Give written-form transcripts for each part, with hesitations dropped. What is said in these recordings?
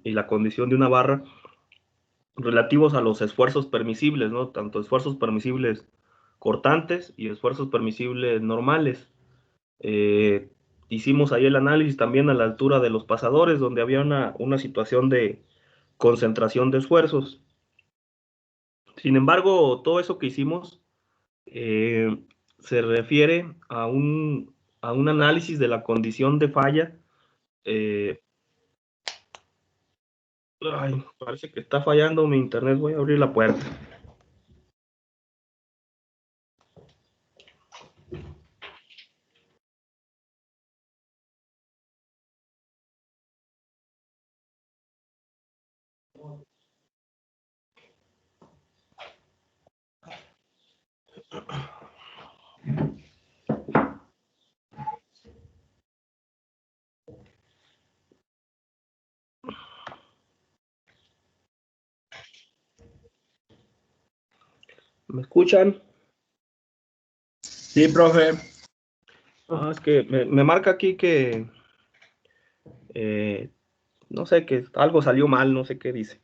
y la condición de una barra relativos a los esfuerzos permisibles, ¿no? Tanto esfuerzos permisibles cortantes y esfuerzos permisibles normales. Hicimos ahí el análisis también a la altura de los pasadores, donde había una situación de concentración de esfuerzos. Sin embargo, todo eso que hicimos se refiere a un análisis de la condición de falla. Ay, parece que está fallando mi internet, voy a abrir la puerta. ¿Me escuchan? Sí, profe. Es que me marca aquí que no sé, que algo salió mal, no sé qué dice.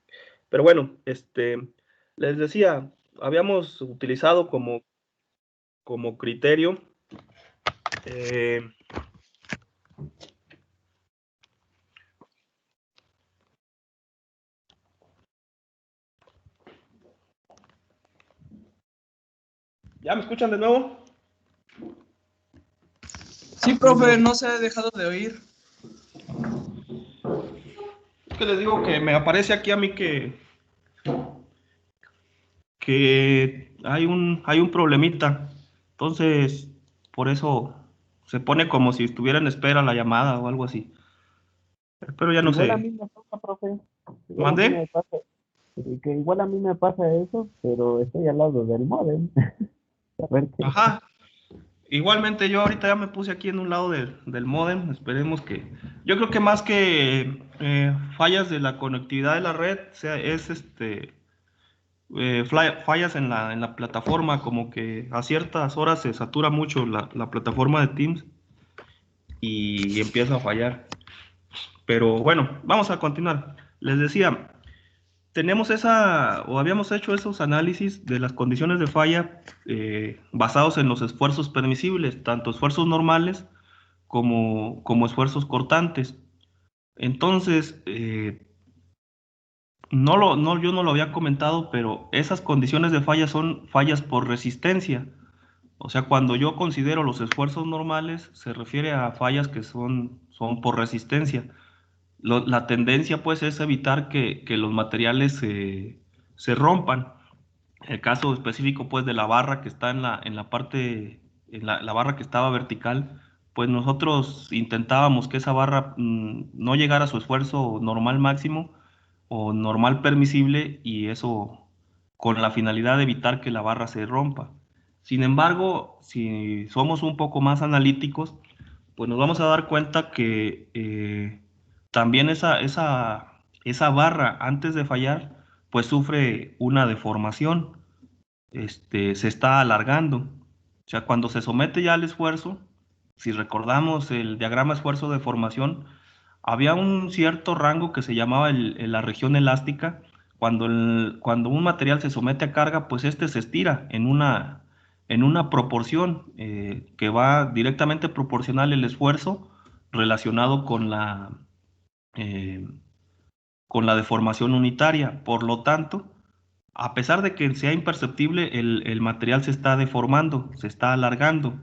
Pero bueno, les decía, habíamos utilizado como criterio ¿ya me escuchan de nuevo? Sí, profe, no se ha dejado de oír. Es que les digo que me aparece aquí a mí que hay un problemita. Entonces, por eso se pone como si estuviera en espera la llamada o algo así. Pero ya no Igual a sé. mí me pasa, profe. Igual a mí ¿Mandé? me pasa. Que igual a mí me pasa eso, pero estoy al lado del modem. A ver qué. Ajá. Igualmente yo ahorita ya me puse aquí en un lado del módem, esperemos que... Yo creo que más que fallas de la conectividad de la red, es fallas en la plataforma, como que a ciertas horas se satura mucho la plataforma de Teams y empieza a fallar. Pero bueno, vamos a continuar. Les decía, habíamos hecho esos análisis de las condiciones de falla basados en los esfuerzos permisibles, tanto esfuerzos normales como esfuerzos cortantes. Entonces, yo no lo había comentado, pero esas condiciones de falla son fallas por resistencia. O sea, cuando yo considero los esfuerzos normales, se refiere a fallas que son por resistencia. La tendencia, pues, es evitar que los materiales se rompan. El caso específico, pues, de la barra que está en la parte, la barra que estaba vertical, pues nosotros intentábamos que esa barra no llegara a su esfuerzo normal máximo o normal permisible, y eso con la finalidad de evitar que la barra se rompa. Sin embargo, si somos un poco más analíticos, pues nos vamos a dar cuenta que también esa barra antes de fallar, pues sufre una deformación, se está alargando. O sea, cuando se somete ya al esfuerzo, si recordamos el diagrama esfuerzo-deformación, había un cierto rango que se llamaba la región elástica. Cuando un material se somete a carga, pues este se estira en una proporción que va directamente proporcional el esfuerzo relacionado eh, con la deformación unitaria. Por lo tanto, a pesar de que sea imperceptible, el material se está deformando, se está alargando.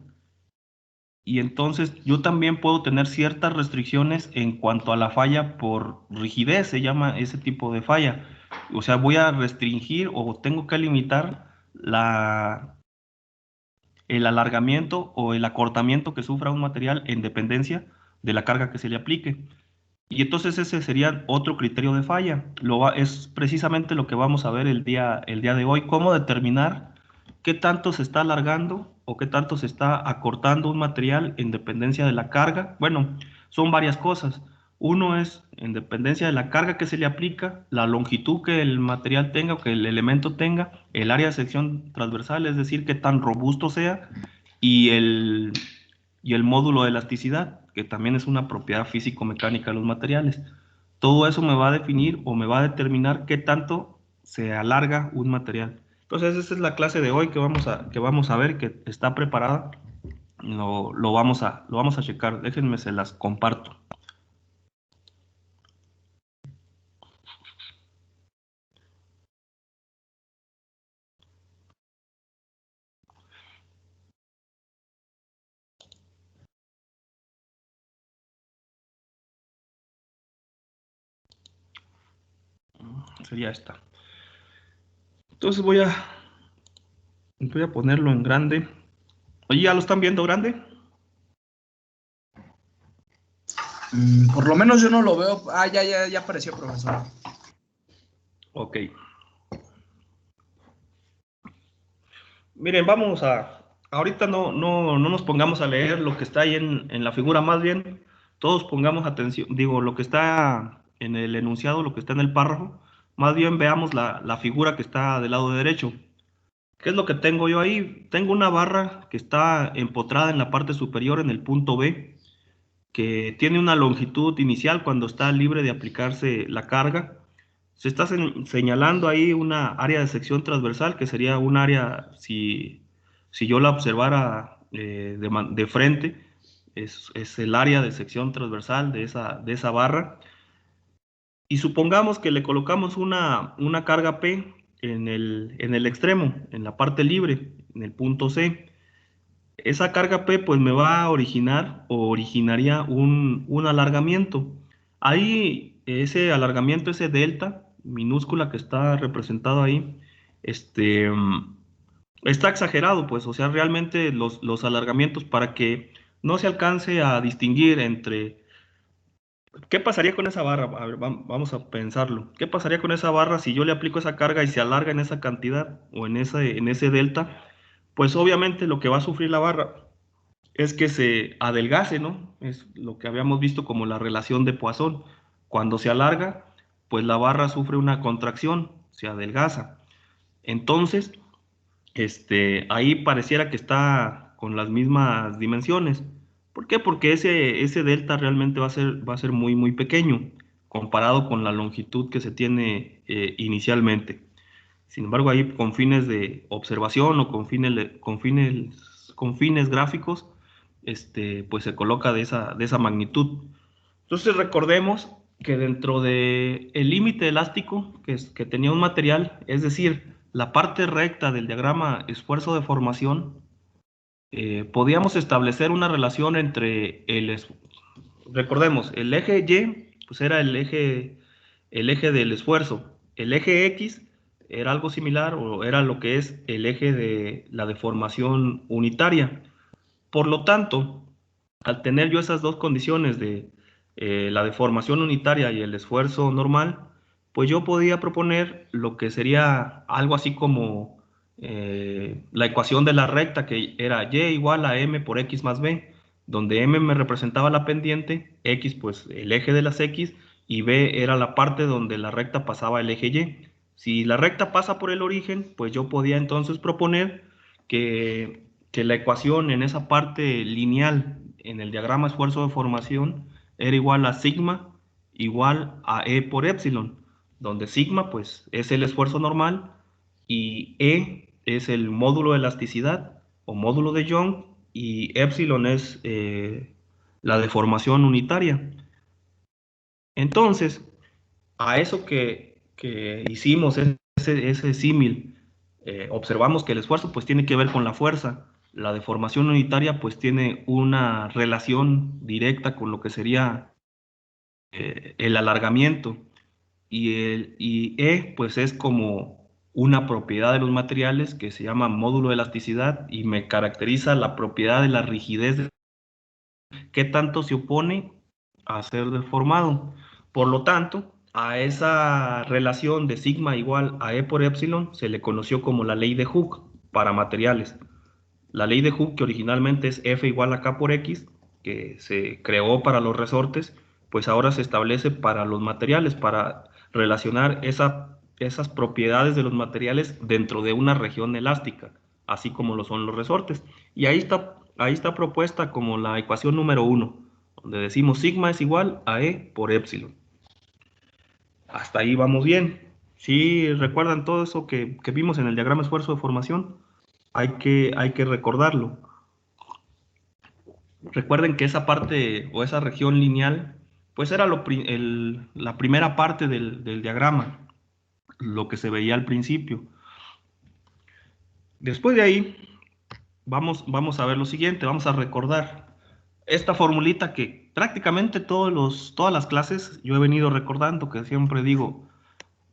Y entonces yo también puedo tener ciertas restricciones en cuanto a la falla por rigidez, se llama ese tipo de falla. O sea, voy a restringir o tengo que limitar el alargamiento o el acortamiento que sufra un material en dependencia de la carga que se le aplique. Y entonces ese sería otro criterio de falla. Es precisamente lo que vamos a ver el día de hoy, cómo determinar qué tanto se está alargando o qué tanto se está acortando un material en dependencia de la carga. Bueno, son varias cosas. Uno es en dependencia de la carga que se le aplica, la longitud que el material tenga o que el elemento tenga, el área de sección transversal, es decir, qué tan robusto sea, y el módulo de elasticidad, que también es una propiedad físico-mecánica de los materiales. todo eso me va a definir o me va a determinar qué tanto se alarga un material. Entonces, esa es la clase de hoy que vamos a ver, que está preparada. Lo vamos a checar. Déjenme, se las comparto. Sería esta. Entonces voy a ponerlo en grande. Oye, ¿ya lo están viendo grande? Por lo menos yo no lo veo. Ah, ya apareció, profesor. Ok. Miren, ahorita no nos pongamos a leer lo que está ahí en la figura, más bien todos pongamos atención, digo, lo que está en el enunciado, lo que está en el párrafo, más bien veamos la figura que está del lado derecho. ¿Qué es lo que tengo yo ahí? Tengo una barra que está empotrada en la parte superior en el punto B, que tiene una longitud inicial cuando está libre de aplicarse la carga. Se está señalando ahí una área de sección transversal, que sería un área, si yo la observara de frente, es el área de sección transversal de esa barra. Y supongamos que le colocamos una carga P en el extremo, en la parte libre, en el punto C. Esa carga P pues me va a originar o originaría un alargamiento. Ahí ese alargamiento, ese delta minúscula que está representado ahí, está exagerado, pues, o sea, realmente los alargamientos para que no se alcance a distinguir entre. ¿Qué pasaría con esa barra? A ver, vamos a pensarlo. ¿Qué pasaría con esa barra si yo le aplico esa carga y se alarga en esa cantidad o en ese delta? Pues obviamente lo que va a sufrir la barra es que se adelgace, ¿no? Es lo que habíamos visto como la relación de Poisson. Cuando se alarga, pues la barra sufre una contracción, se adelgaza. Entonces, ahí pareciera que está con las mismas dimensiones. ¿Por qué? Porque ese delta realmente va a ser muy, muy pequeño comparado con la longitud que se tiene inicialmente. Sin embargo, ahí con fines de observación o con fines gráficos, pues se coloca de esa magnitud. Entonces recordemos que dentro del límite elástico que tenía un material, es decir, la parte recta del diagrama esfuerzo de formación, podíamos establecer una relación entre recordemos, el eje Y, pues era el eje del esfuerzo. El eje X era algo similar o era lo que es el eje de la deformación unitaria. Por lo tanto, al tener yo esas dos condiciones de la deformación unitaria y el esfuerzo normal, pues yo podía proponer lo que sería algo así como la ecuación de la recta, que era y igual a m por x más b, donde m me representaba la pendiente, x pues el eje de las x, y b era la parte donde la recta pasaba el eje y. Si la recta pasa por el origen, pues yo podía entonces proponer que la ecuación en esa parte lineal, en el diagrama esfuerzo de formación, era igual a sigma igual a E por epsilon, donde sigma pues es el esfuerzo normal y E es el módulo de elasticidad o módulo de Young y epsilon es la deformación unitaria. Entonces, a eso que hicimos, ese símil, observamos que el esfuerzo pues tiene que ver con la fuerza, la deformación unitaria pues tiene una relación directa con lo que sería el alargamiento y E pues es como una propiedad de los materiales que se llama módulo de elasticidad y me caracteriza la propiedad de la rigidez, qué tanto se opone a ser deformado. Por lo tanto, a esa relación de sigma igual a E por epsilon se le conoció como la ley de Hooke para materiales. La ley de Hooke, que originalmente es F igual a K por X, que se creó para los resortes, pues ahora se establece para los materiales, para relacionar esas propiedades de los materiales dentro de una región elástica, así como lo son los resortes. Y ahí está propuesta como la ecuación número 1, donde decimos sigma es igual a E por epsilon. Hasta ahí vamos bien. Si recuerdan todo eso que vimos en el diagrama esfuerzo de formación, hay que recordarlo. Recuerden que esa parte o esa región lineal, pues era la primera parte del diagrama, lo que se veía al principio. Después de ahí, vamos a ver lo siguiente, vamos a recordar esta formulita que prácticamente todas las clases yo he venido recordando, que siempre digo,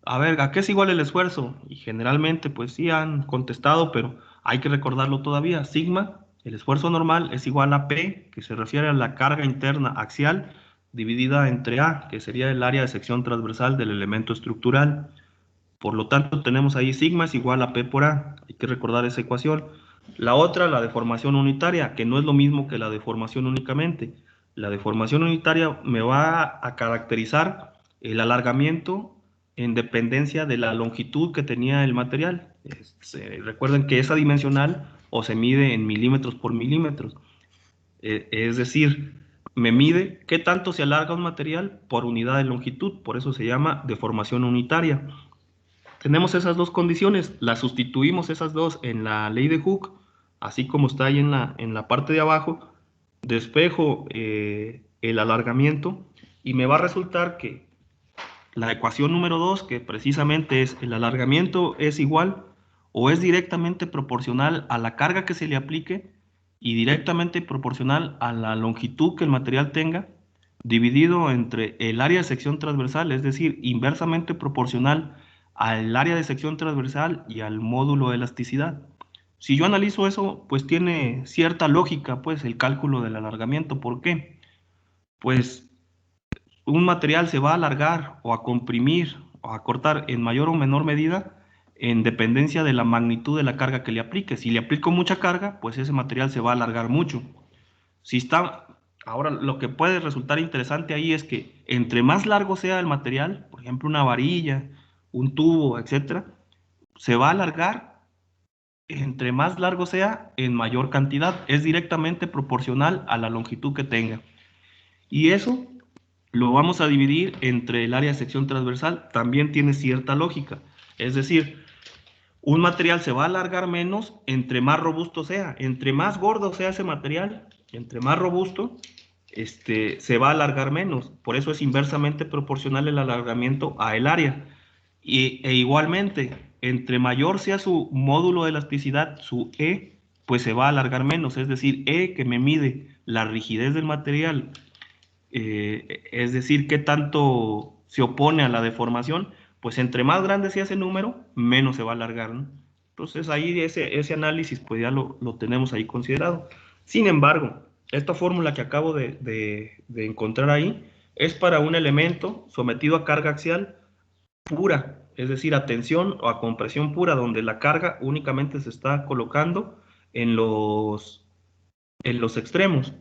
a ver, ¿a qué es igual el esfuerzo? Y generalmente, pues sí han contestado, pero hay que recordarlo todavía. Sigma, el esfuerzo normal, es igual a P, que se refiere a la carga interna axial, dividida entre A, que sería el área de sección transversal del elemento estructural. Por lo tanto, tenemos ahí sigma es igual a P por A. Hay que recordar esa ecuación. La otra, la deformación unitaria, que no es lo mismo que la deformación únicamente. La deformación unitaria me va a caracterizar el alargamiento en dependencia de la longitud que tenía el material. Recuerden que esa dimensional o se mide en milímetros por milímetros. Es decir, me mide qué tanto se alarga un material por unidad de longitud. Por eso se llama deformación unitaria. Tenemos esas dos condiciones, las sustituimos esas dos en la ley de Hooke, así como está ahí en la parte de abajo, despejo el alargamiento y me va a resultar que la ecuación número 2, que precisamente es el alargamiento es igual o es directamente proporcional a la carga que se le aplique y directamente proporcional a la longitud que el material tenga, dividido entre el área de sección transversal, es decir, inversamente proporcional al área de sección transversal y al módulo de elasticidad. Si yo analizo eso, pues tiene cierta lógica, pues el cálculo del alargamiento. ¿Por qué? Pues un material se va a alargar o a comprimir o a cortar en mayor o menor medida en dependencia de la magnitud de la carga que le aplique. Si le aplico mucha carga, pues ese material se va a alargar mucho. Si está, ahora lo que puede resultar interesante ahí es que entre más largo sea el material, por ejemplo una varilla, un tubo, etcétera, se va a alargar entre más largo sea en mayor cantidad. Es directamente proporcional a la longitud que tenga. Y eso lo vamos a dividir entre el área de sección transversal. También tiene cierta lógica. Es decir, un material se va a alargar menos entre más robusto sea. Entre más gordo sea ese material, entre más robusto, se va a alargar menos. Por eso es inversamente proporcional el alargamiento a el área. E igualmente, entre mayor sea su módulo de elasticidad, su E, pues se va a alargar menos. Es decir, E que me mide la rigidez del material, es decir, qué tanto se opone a la deformación, pues entre más grande sea ese número, menos se va a alargar, ¿no? Entonces ahí ese análisis pues ya lo tenemos ahí considerado. Sin embargo, esta fórmula que acabo de encontrar ahí es para un elemento sometido a carga axial pura, es decir, a tensión o a compresión pura, donde la carga únicamente se está colocando en en los extremos.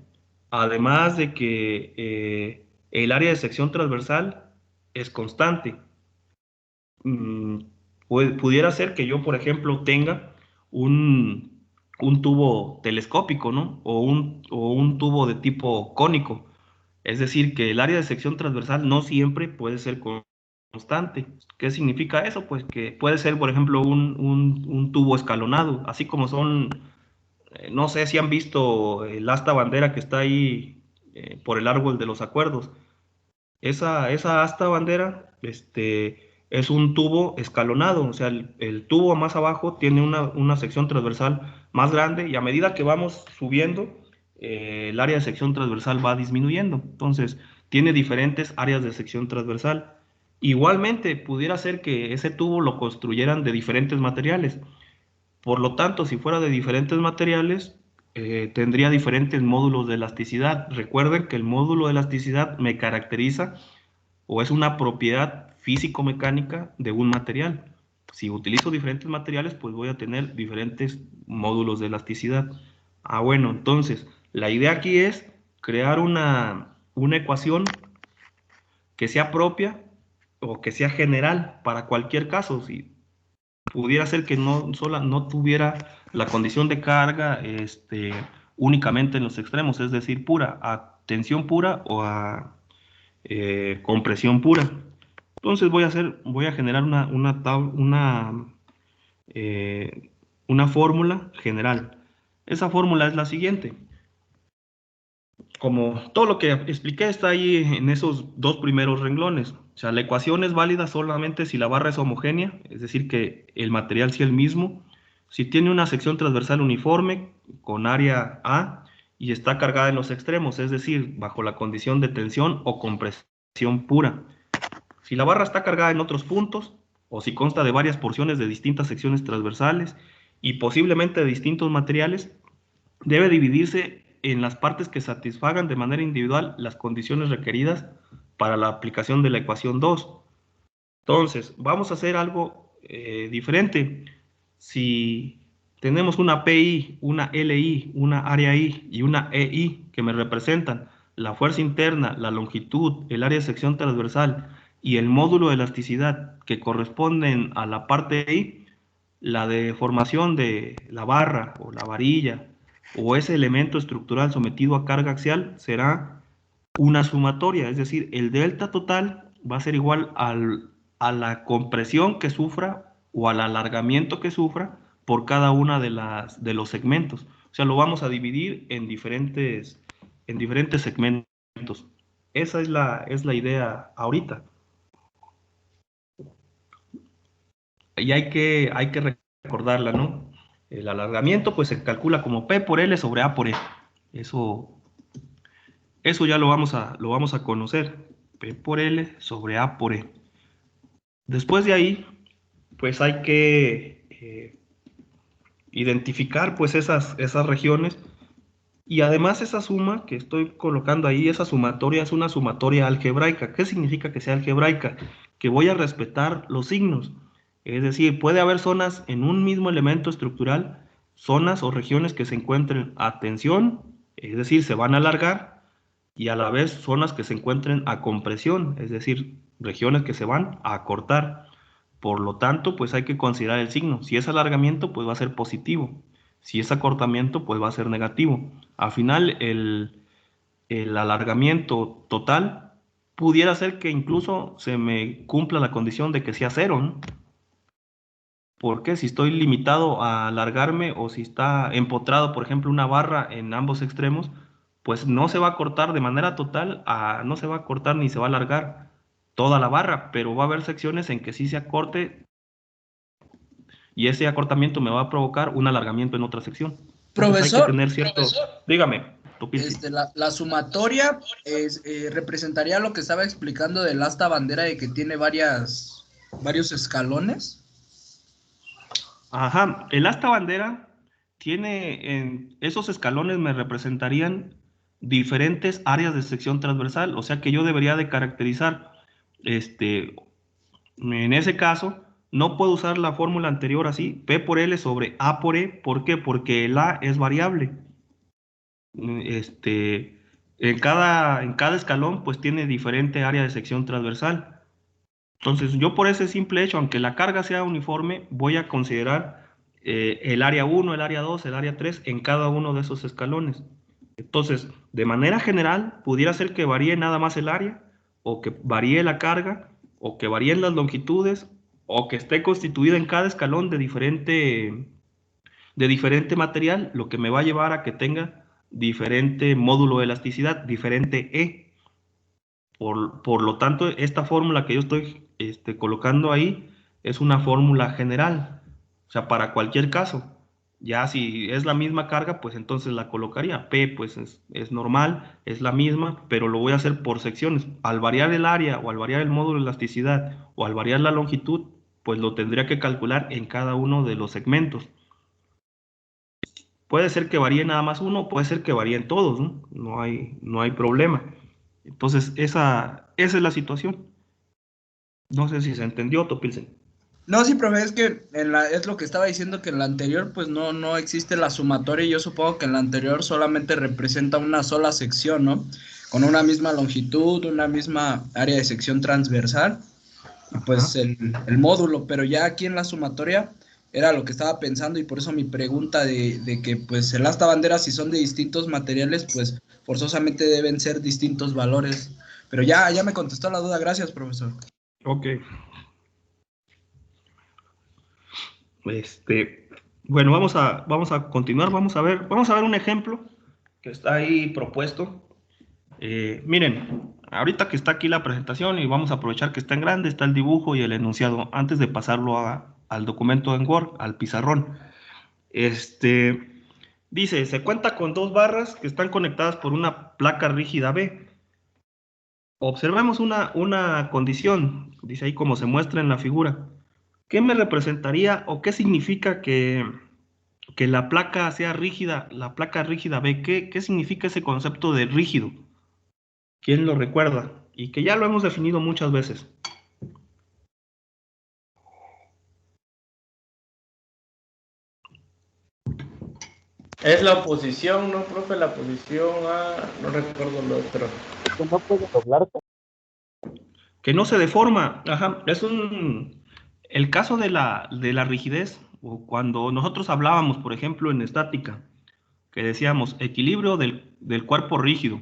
Además de que el área de sección transversal es constante. Mm, pudiera ser que yo, por ejemplo, tenga un, un tubo telescópico, ¿no? O un tubo de tipo cónico. Es decir, que el área de sección transversal no siempre puede ser constante. ¿Qué significa eso? Pues que puede ser, por ejemplo, un tubo escalonado, así como son, no sé si han visto el asta bandera que está ahí por el árbol de los acuerdos. Esa asta bandera, es un tubo escalonado, o sea, el tubo más abajo tiene una sección transversal más grande y a medida que vamos subiendo, el área de sección transversal va disminuyendo. Entonces, tiene diferentes áreas de sección transversal. Igualmente, pudiera ser que ese tubo lo construyeran de diferentes materiales. Por lo tanto, si fuera de diferentes materiales, tendría diferentes módulos de elasticidad. Recuerden que el módulo de elasticidad me caracteriza o es una propiedad físico-mecánica de un material. Si utilizo diferentes materiales, pues voy a tener diferentes módulos de elasticidad. Ah, bueno, entonces, la idea aquí es crear una ecuación que sea propia o que sea general para cualquier caso. Si pudiera ser que no tuviera la condición de carga únicamente en los extremos, es decir, pura, a tensión pura o a compresión pura. Entonces voy a generar una fórmula general. Esa fórmula es la siguiente. Como todo lo que expliqué está ahí en esos dos primeros renglones. O sea, la ecuación es válida solamente si la barra es homogénea, es decir, que el material sea el mismo. Si tiene una sección transversal uniforme con área A y está cargada en los extremos, es decir, bajo la condición de tensión o compresión pura. Si la barra está cargada en otros puntos, o si consta de varias porciones de distintas secciones transversales y posiblemente de distintos materiales, debe dividirse en las partes que satisfagan de manera individual las condiciones requeridas para la aplicación de la ecuación 2. Entonces, vamos a hacer algo diferente. Si tenemos una PI, una LI, una área I y una EI que me representan la fuerza interna, la longitud, el área de sección transversal y el módulo de elasticidad que corresponden a la parte I, la deformación de la barra o la varilla o ese elemento estructural sometido a carga axial será una sumatoria, es decir, el delta total va a ser igual a la compresión que sufra o al alargamiento que sufra por cada una de los segmentos. O sea, lo vamos a dividir en diferentes segmentos. Esa es la idea ahorita. Y hay que recordarla, ¿no? El alargamiento pues se calcula como P por L sobre A por E. Eso, eso ya lo vamos a conocer. P por L sobre A por E. Después de ahí, pues hay que identificar pues esas regiones y además esa suma que estoy colocando ahí, esa sumatoria es una sumatoria algebraica. ¿Qué significa que sea algebraica? Que voy a respetar los signos. Es decir, puede haber zonas en un mismo elemento estructural, zonas o regiones que se encuentren a tensión, es decir, se van a alargar, y a la vez zonas que se encuentren a compresión, es decir, regiones que se van a acortar. Por lo tanto, pues hay que considerar el signo. Si es alargamiento, pues va a ser positivo. Si es acortamiento, pues va a ser negativo. Al final, el alargamiento total pudiera ser que incluso se me cumpla la condición de que sea cero, ¿no? Porque si estoy limitado a alargarme o si está empotrado, por ejemplo, una barra en ambos extremos, pues no se va a cortar de manera total, no se va a cortar ni se va a alargar toda la barra, pero va a haber secciones en que sí se acorte y ese acortamiento me va a provocar un alargamiento en otra sección. Entonces hay que Profesor, tener cierto... Dígame, Topilsi. la sumatoria representaría lo que estaba explicando del asta bandera de que tiene varios escalones. Ajá, el asta bandera tiene, en esos escalones me representarían diferentes áreas de sección transversal, o sea que yo debería de caracterizar, en ese caso, no puedo usar la fórmula anterior así, P por L sobre A por E, ¿por qué? Porque el A es variable. Este, en cada escalón pues tiene diferente área de sección transversal. Entonces, yo por ese simple hecho, aunque la carga sea uniforme, voy a considerar el área 1, el área 2, el área 3 en cada uno de esos escalones. Entonces, de manera general, pudiera ser que varíe nada más el área, o que varíe la carga, o que varíen las longitudes, o que esté constituida en cada escalón de diferente material, lo que me va a llevar a que tenga diferente módulo de elasticidad, diferente E. Por lo tanto, esta fórmula que yo estoy colocando ahí es una fórmula general, o sea, para cualquier caso. Ya si es la misma carga, pues entonces la colocaría. P, pues es normal, es la misma, pero lo voy a hacer por secciones. Al variar el área o al variar el módulo de elasticidad o al variar la longitud, pues lo tendría que calcular en cada uno de los segmentos. Puede ser que varíe nada más uno, puede ser que varíen todos, ¿no? No hay problema. Entonces, esa es la situación. No sé si se entendió, Topilsen. No, sí, profe, es que es lo que estaba diciendo que en la anterior pues no existe la sumatoria y yo supongo que en la anterior solamente representa una sola sección, ¿no? Con una misma longitud, una misma área de sección transversal y pues Ajá. el módulo, pero ya aquí en la sumatoria era lo que estaba pensando y por eso mi pregunta de que pues el asta bandera si son de distintos materiales pues forzosamente deben ser distintos valores. Pero ya me contestó la duda, gracias, profesor. Ok. Bueno, vamos a continuar, vamos a ver un ejemplo que está ahí propuesto. Miren, ahorita que está aquí la presentación y vamos a aprovechar que está en grande, está el dibujo y el enunciado, antes de pasarlo al documento en Word, al pizarrón. Dice, se cuenta con dos barras que están conectadas por una placa rígida B. Observemos una condición, dice ahí como se muestra en la figura. ¿Qué me representaría o qué significa que la placa sea rígida, la placa rígida B? ¿Qué significa ese concepto de rígido? ¿Quién lo recuerda? Y que ya lo hemos definido muchas veces. Es la oposición, ¿no, profe? La posición a... no recuerdo lo otro. Que no puede doblarse. Que no se deforma. Ajá. El caso de la rigidez, o cuando nosotros hablábamos, por ejemplo, en estática, que decíamos equilibrio del cuerpo rígido,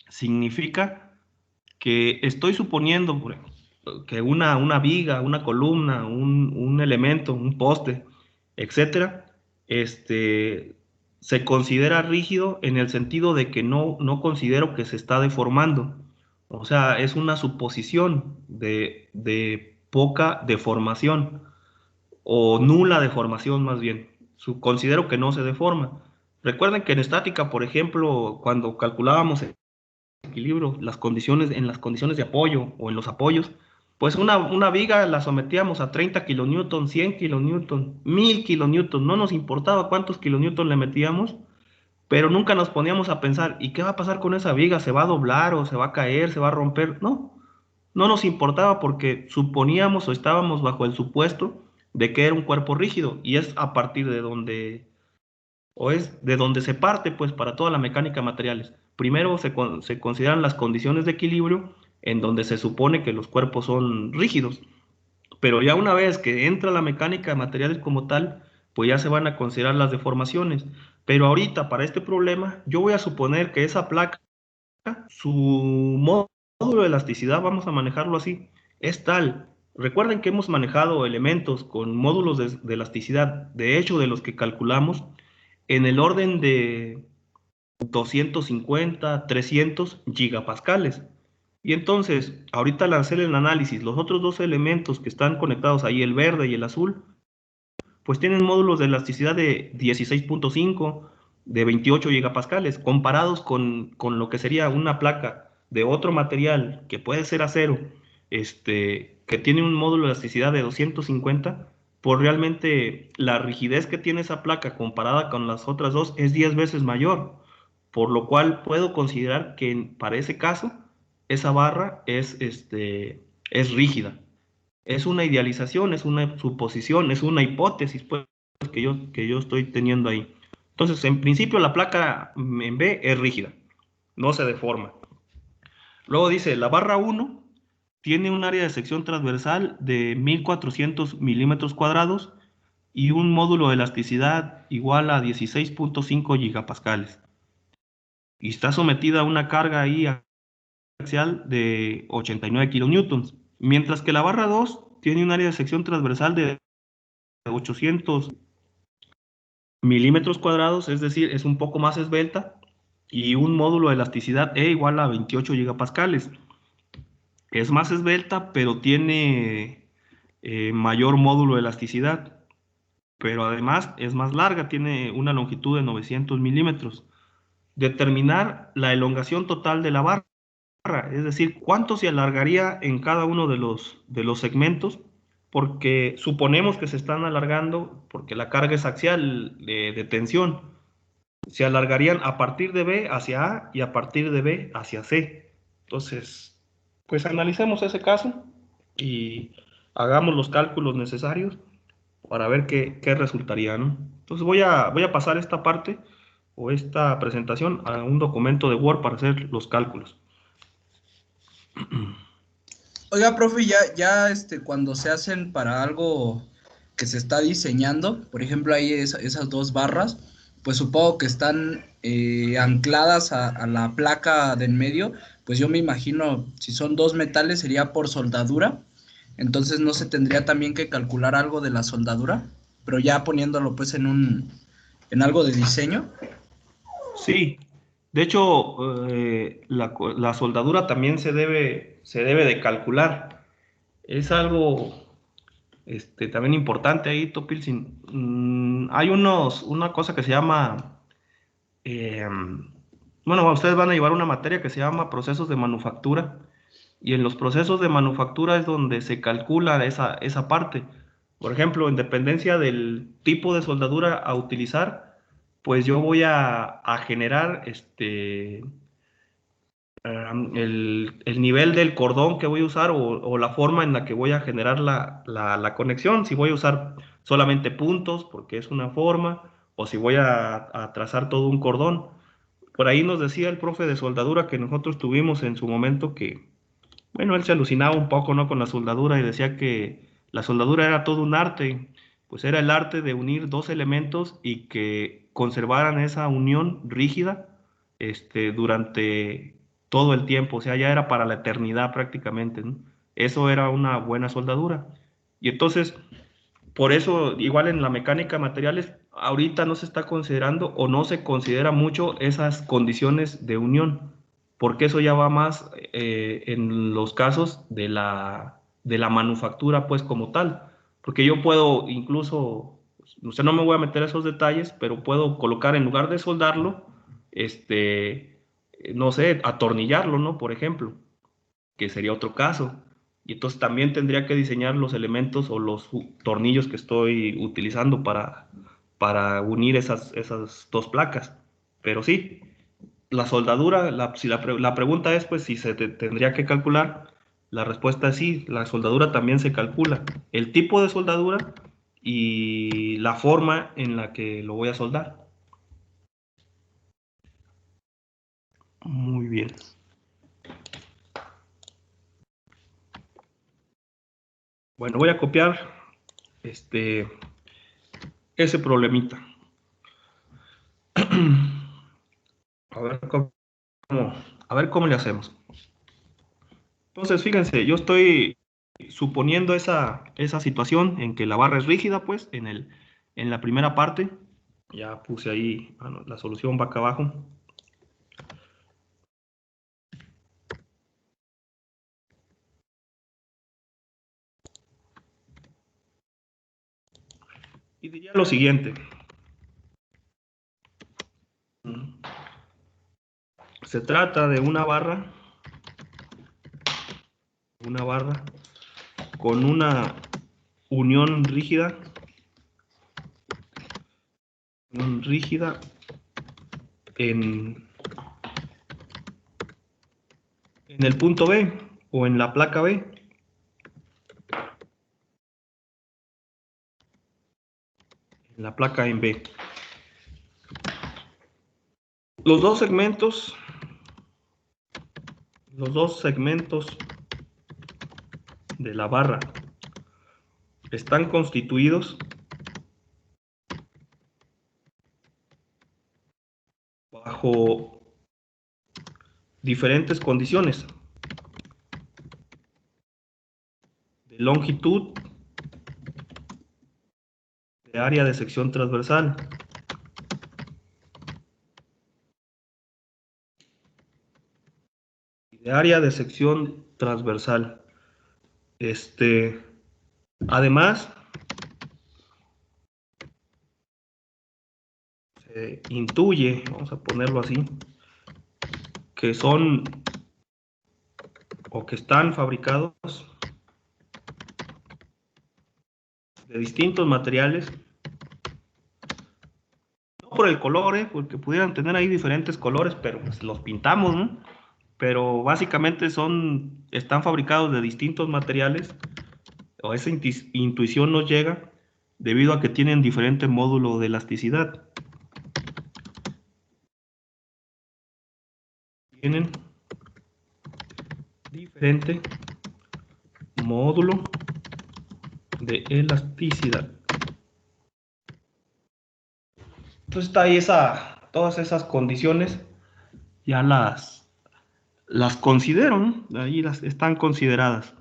significa que estoy suponiendo que una viga, una columna, un elemento, un poste, etcétera, se considera rígido en el sentido de que no considero que se está deformando. O sea, es una suposición de poca deformación o nula deformación más bien. Considero que no se deforma. Recuerden que en estática, por ejemplo, cuando calculábamos equilibrio, en las condiciones de apoyo o en los apoyos, pues una viga la sometíamos a 30 kilonewton, 100 kilonewton, 1000 kilonewton, no nos importaba cuántos kilonewton le metíamos, pero nunca nos poníamos a pensar, ¿y qué va a pasar con esa viga? ¿Se va a doblar o se va a caer, se va a romper? No nos importaba porque suponíamos o estábamos bajo el supuesto de que era un cuerpo rígido, y es a partir de donde o es de donde se parte, pues, para toda la mecánica de materiales. Primero se consideran las condiciones de equilibrio en donde se supone que los cuerpos son rígidos, pero ya una vez que entra la mecánica de materiales como tal, pues ya se van a considerar las deformaciones. Pero ahorita, para este problema, yo voy a suponer que esa placa, su módulo de elasticidad, vamos a manejarlo así, es tal. Recuerden que hemos manejado elementos con módulos de elasticidad, de hecho, de los que calculamos, en el orden de 250, 300 gigapascales. Y entonces, ahorita al hacer el análisis, los otros dos elementos que están conectados ahí, el verde y el azul, pues tienen módulos de elasticidad de 16.5, de 28 gigapascales, comparados con lo que sería una placa de otro material, que puede ser acero, que tiene un módulo de elasticidad de 250, pues realmente la rigidez que tiene esa placa comparada con las otras dos es 10 veces mayor, por lo cual puedo considerar que para ese caso, esa barra es rígida. Es una idealización, es una suposición, es una hipótesis, pues, que yo estoy teniendo ahí. Entonces, en principio, la placa en B es rígida, no se deforma. Luego dice, la barra 1 tiene un área de sección transversal de 1400 milímetros cuadrados y un módulo de elasticidad igual a 16.5 gigapascales. Y está sometida a una carga ahí axial de 89 kilonewtons, mientras que la barra 2 tiene un área de sección transversal de 800 milímetros cuadrados, es decir, es un poco más esbelta, y un módulo de elasticidad E igual a 28 gigapascales. Es más esbelta, pero tiene mayor módulo de elasticidad, pero además es más larga, tiene una longitud de 900 milímetros. Determinar la elongación total de la barra, es decir, cuánto se alargaría en cada uno de los segmentos, porque suponemos que se están alargando porque la carga es axial de tensión. Se alargarían a partir de B hacia A y a partir de B hacia C. Entonces, pues analicemos ese caso y hagamos los cálculos necesarios para ver qué resultaría, ¿no? Entonces voy a pasar esta parte o esta presentación a un documento de Word para hacer los cálculos. Oiga, profe, cuando se hacen para algo que se está diseñando, por ejemplo, ahí esas dos barras, pues supongo que están ancladas a la placa de en medio, pues yo me imagino, si son dos metales sería por soldadura, Entonces no se tendría también que calcular algo de la soldadura, pero ya poniéndolo pues en algo de diseño. Sí, de hecho, la soldadura también se debe de calcular. Es algo también importante ahí, Topilsin. Hay una cosa que se llama, eh, bueno, ustedes van a llevar una materia que se llama procesos de manufactura, y en los procesos de manufactura es donde se calcula esa parte. Por ejemplo, en dependencia del tipo de soldadura a utilizar, pues yo voy a generar el nivel del cordón que voy a usar o la forma en la que voy a generar la conexión. Si voy a usar solamente puntos porque es una forma, o si voy a trazar todo un cordón. Por ahí nos decía el profe de soldadura que nosotros tuvimos en su momento que, bueno, él se alucinaba un poco, ¿no?, con la soldadura y decía que la soldadura era todo un arte. Pues era el arte de unir dos elementos y que conservaran esa unión rígida durante todo el tiempo. O sea, ya era para la eternidad prácticamente, ¿no? Eso era una buena soldadura. Y entonces, por eso, igual en la mecánica de materiales, ahorita no se está considerando o no se considera mucho esas condiciones de unión, porque eso ya va más en los casos de la manufactura, pues como tal. Porque yo puedo incluso, o sea, no me voy a meter a esos detalles, pero puedo colocar en lugar de soldarlo, no sé, atornillarlo, ¿no? Por ejemplo, que sería otro caso. Y entonces también tendría que diseñar los elementos o los tornillos que estoy utilizando para unir esas dos placas. Pero sí, la soldadura, si la pregunta es pues si se tendría que calcular, la respuesta es sí, la soldadura también se calcula. El tipo de soldadura y la forma en la que lo voy a soldar. Muy bien. Bueno, voy a copiar ese problemita. A ver a ver cómo le hacemos. Entonces, fíjense, yo estoy suponiendo esa situación en que la barra es rígida, pues, en la primera parte. Ya puse ahí, bueno, la solución va acá abajo. Y diría lo siguiente. Se trata de una barra con una unión rígida en el punto B o en la placa B. En la placa en B. Los dos segmentos de la barra están constituidos bajo diferentes condiciones de longitud, de área de sección transversal, y de área de sección transversal. Además, se intuye, vamos a ponerlo así, que son o que están fabricados de distintos materiales, no por el color, porque pudieran tener ahí diferentes colores, pero pues los pintamos, ¿no? Pero básicamente están fabricados de distintos materiales, o esa intuición nos llega debido a que tienen diferente módulo de elasticidad. Tienen diferente módulo de elasticidad. Entonces está ahí todas esas condiciones, ya las considero, ¿no? Ahí están consideradas.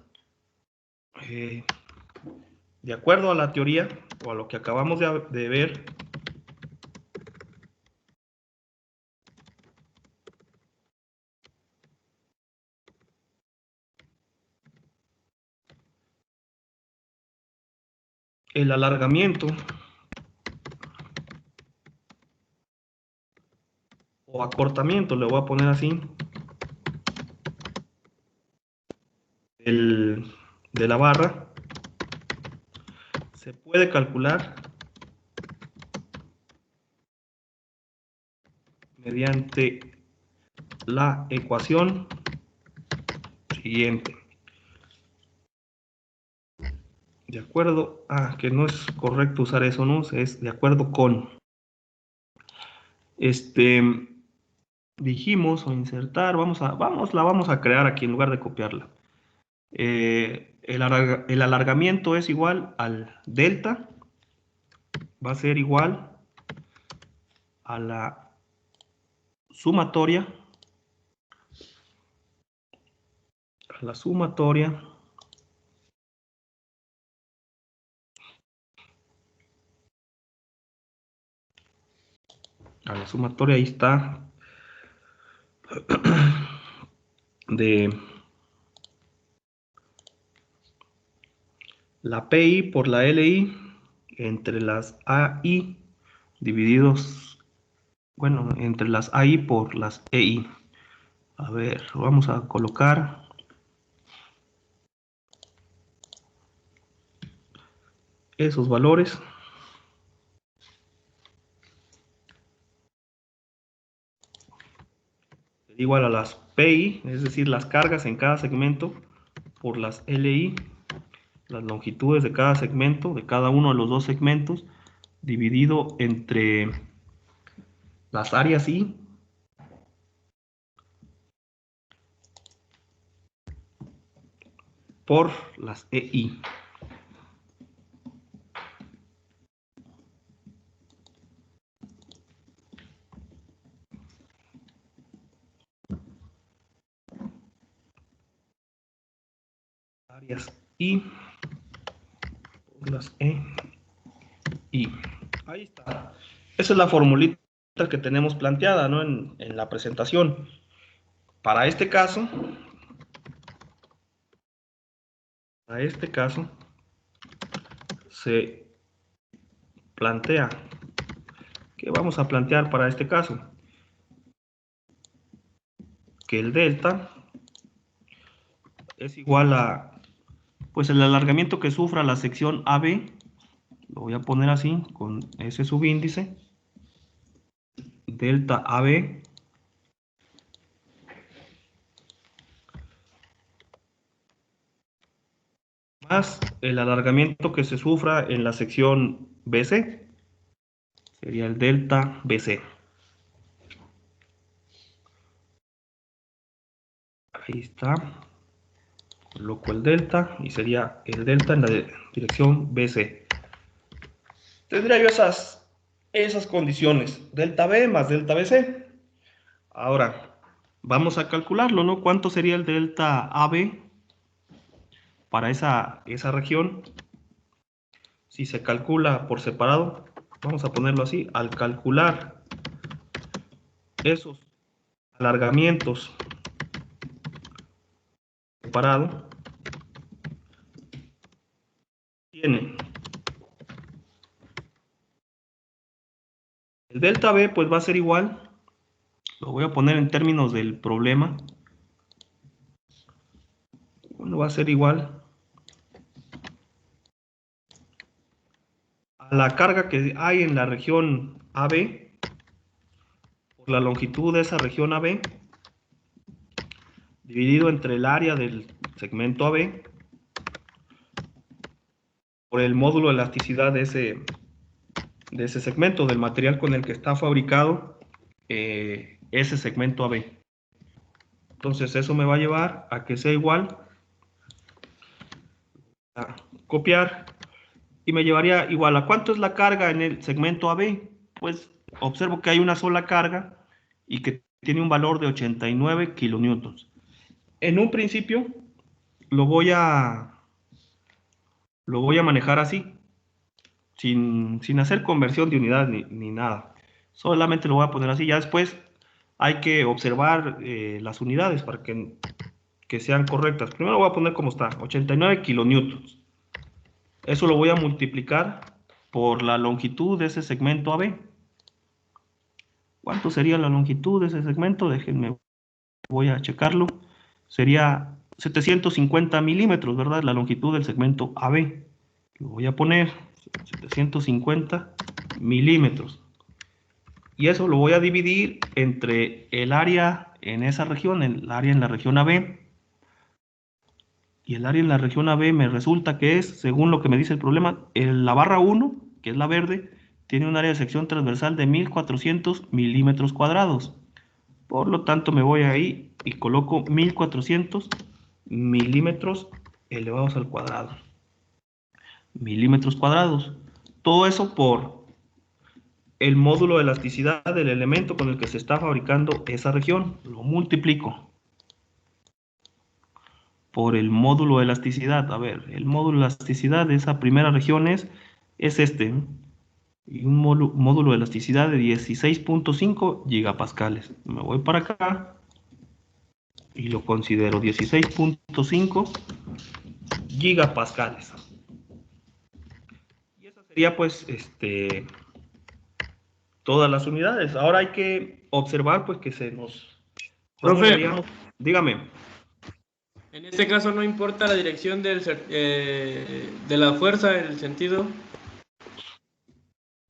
de acuerdo a la teoría o a lo que acabamos de ver, el alargamiento o acortamiento, le voy a poner así, de la barra, se puede calcular mediante la ecuación siguiente. De acuerdo a que no es correcto usar eso, ¿no? Es de acuerdo con. Dijimos o insertar, la vamos a crear aquí en lugar de copiarla. El alargamiento es igual al delta, va a ser igual a la sumatoria, ahí está, de la PI por la LI entre las AI divididos, bueno, entre las AI por las EI. A ver, vamos a colocar esos valores. Igual a las PI, es decir, las cargas en cada segmento, por las LI, las longitudes de cada segmento, de cada uno de los dos segmentos, dividido entre las áreas I por las EI. Áreas I por las EI. Ahí está. Esa es la formulita que tenemos planteada, ¿no? en la presentación. Para este caso, se plantea, ¿qué vamos a plantear para este caso? Que el delta es igual a, pues el alargamiento que sufra la sección AB, lo voy a poner así, con ese subíndice, delta AB, más el alargamiento que se sufra en la sección BC, sería el delta BC. Ahí está. Coloco el delta y sería el delta en la dirección BC. Tendría yo esas condiciones, delta B más delta BC. Ahora, vamos a calcularlo, ¿no? ¿Cuánto sería el delta AB para esa región? Si se calcula por separado, vamos a ponerlo así, al calcular esos alargamientos separado, tiene el delta B, pues va a ser igual, lo voy a poner en términos del problema, bueno, va a ser igual a la carga que hay en la región AB por la longitud de esa región AB dividido entre el área del segmento AB por el módulo de elasticidad de ese segmento, del material con el que está fabricado ese segmento AB. Entonces eso me va a llevar a que sea igual a copiar y me llevaría igual a cuánto es la carga en el segmento AB. Pues observo que hay una sola carga y que tiene un valor de 89 kilonewtons. En un principio lo voy a lo voy a manejar así, sin hacer conversión de unidad ni nada. Solamente lo voy a poner así. Ya después hay que observar las unidades para que sean correctas. Primero voy a poner como está, 89 kilonewtons. Eso lo voy a multiplicar por la longitud de ese segmento AB. ¿Cuánto sería la longitud de ese segmento? Déjenme, voy a checarlo. Sería 750 milímetros, ¿verdad? La longitud del segmento AB. Lo voy a poner 750 milímetros. Y eso lo voy a dividir entre el área en esa región, el área en la región AB. Y el área en la región AB me resulta que es, según lo que me dice el problema, la barra 1, que es la verde, tiene un área de sección transversal de 1400 milímetros cuadrados. Por lo tanto, me voy ahí y coloco 1400 milímetros elevados al cuadrado. Milímetros cuadrados. Todo eso por el módulo de elasticidad del elemento con el que se está fabricando esa región. Lo multiplico por el módulo de elasticidad. A ver, el módulo de elasticidad de esa primera región es este. Y un módulo de elasticidad de 16.5 gigapascales. Me voy para acá y lo considero 16.5 gigapascales. Y esa sería pues todas las unidades. Ahora hay que observar pues que se nos... Profe, dígame. en este caso no importa la dirección de la fuerza, el sentido.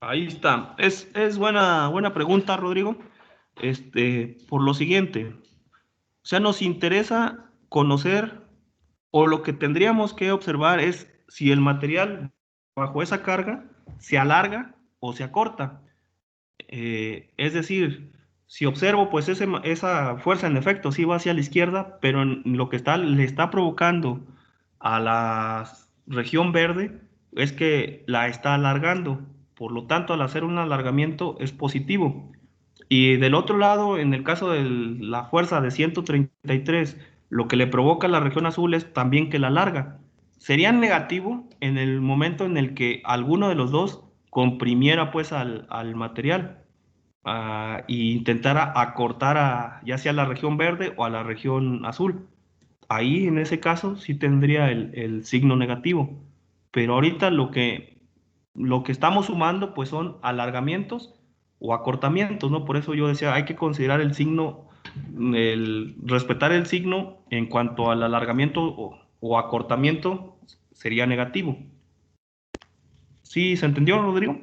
Ahí está. Es buena pregunta, Rodrigo. Por lo siguiente. O sea, nos interesa conocer, o lo que tendríamos que observar es si el material bajo esa carga se alarga o se acorta. Es decir, si observo, pues esa fuerza en efecto sí va hacia la izquierda, pero lo que le está provocando a la región verde es que la está alargando. Por lo tanto, al hacer un alargamiento es positivo. Y del otro lado, en el caso de la fuerza de 133, lo que le provoca a la región azul es también que la alarga. Sería negativo en el momento en el que alguno de los dos comprimiera pues al material e intentara acortar ya sea a la región verde o a la región azul. Ahí en ese caso sí tendría el signo negativo. Pero ahorita lo que estamos sumando pues son alargamientos o acortamientos, ¿no? Por eso yo decía, hay que considerar el signo, respetar el signo en cuanto al alargamiento o acortamiento sería negativo. ¿Sí se entendió, Rodrigo?